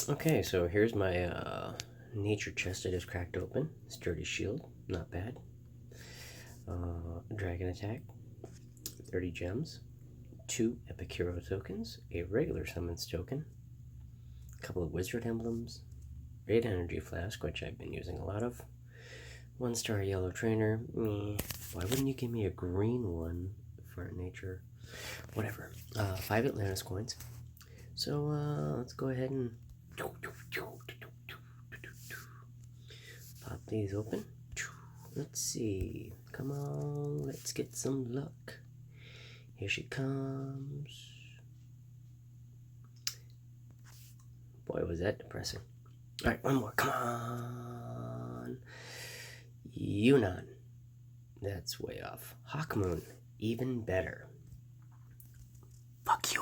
Okay, so here's my nature chest I just cracked open. Sturdy shield, not bad. Dragon attack, 30 gems, 2 epic hero tokens, a regular summons token, a couple of wizard emblems, Great energy flask, which I've been using a lot of, 1-star yellow trainer. Meh. Why wouldn't you give me a green one for nature? Whatever. 5 Atlantis coins. So let's go ahead and pop these open. Let's see. Come on, let's get some luck. Here she comes. Boy, was that depressing. Alright, one more. Come on. Yunnan. That's way off. Hawkmoon. Even better. Fuck